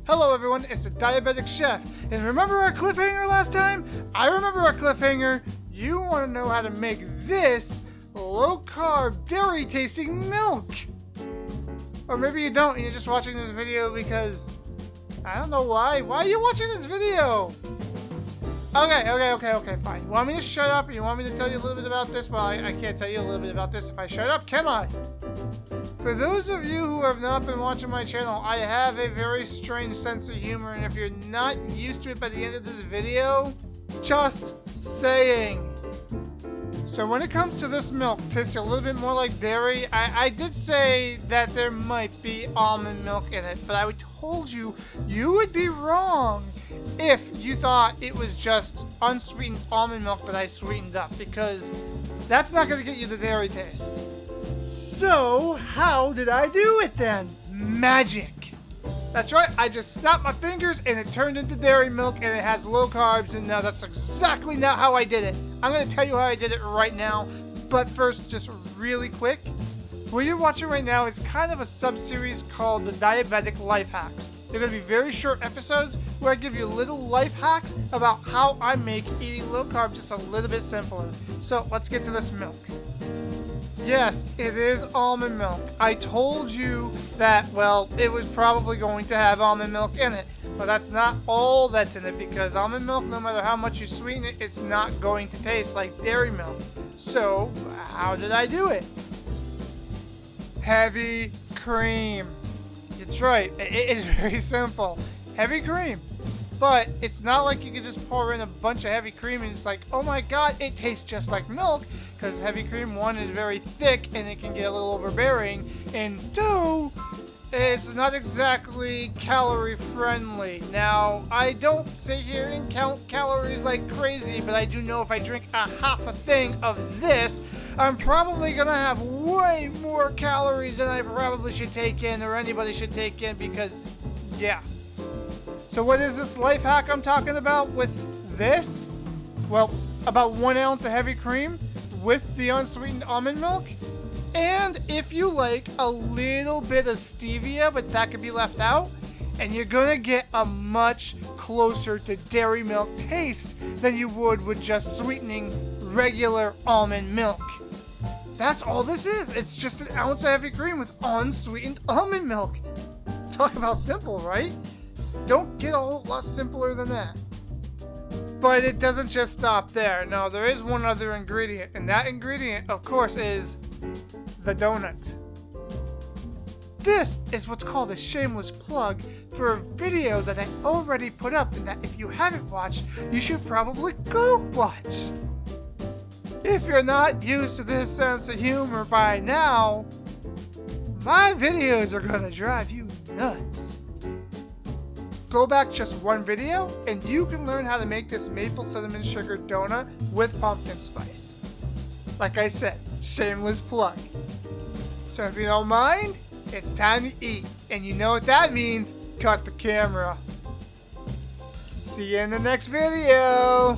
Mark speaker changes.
Speaker 1: Hello everyone, it's the Diabetic Chef. And remember our cliffhanger last time? I remember our cliffhanger. You want to know how to make this low-carb, dairy-tasting milk. Or maybe you don't and you're just watching this video because... I don't know why. Why are you watching this video? Okay, fine. You want me to shut up or you want me to tell you a little bit about this? Well, I can't tell you a little bit about this if I shut up, can I? For those of you who have not been watching my channel, I have a very strange sense of humor, and if you're not used to it by the end of this video, just saying. So when it comes to this milk, it tastes a little bit more like dairy. I did say that there might be almond milk in it, but I told you would be wrong if you thought it was just unsweetened almond milk that I sweetened up, because that's not going to get you the dairy taste. So, how did I do it then? Magic! That's right, I just snapped my fingers and it turned into dairy milk and it has low carbs, and now that's exactly not how I did it. I'm going to tell you how I did it right now, but first, just really quick, what you're watching right now is kind of a sub-series called the Diabetic Life Hacks. They're going to be very short episodes where I give you little life hacks about how I make eating low carb just a little bit simpler. So, let's get to this milk. Yes, it is almond milk. I told you that, well, it was probably going to have almond milk in it. But that's not all that's in it, because almond milk, no matter how much you sweeten it, it's not going to taste like dairy milk. So, how did I do it? Heavy cream. It's right. It is very simple. Heavy cream. But it's not like you can just pour in a bunch of heavy cream and it's like, oh my god, it tastes just like milk. Because heavy cream, one, is very thick and it can get a little overbearing. And two, it's not exactly calorie friendly. Now, I don't sit here and count calories like crazy, but I do know if I drink a half a thing of this, I'm probably going to have way more calories than I probably should take in or anybody should take in because, yeah. So what is this life hack I'm talking about with this? Well, about 1 ounce of heavy cream with the unsweetened almond milk. And if you like, a little bit of stevia, but that could be left out. And you're gonna get a much closer to dairy milk taste than you would with just sweetening regular almond milk. That's all this is. It's just an ounce of heavy cream with unsweetened almond milk. Talk about simple, right? Don't get a whole lot simpler than that. But it doesn't just stop there. No, there is one other ingredient, and that ingredient, of course, is the donut. This is what's called a shameless plug for a video that I already put up, and that if you haven't watched, you should probably go watch. If you're not used to this sense of humor by now, my videos are gonna drive you nuts. Go back just one video and you can learn how to make this maple cinnamon sugar donut with pumpkin spice. Like I said, shameless plug. So if you don't mind, it's time to eat. And you know what that means, cut the camera. See you in the next video.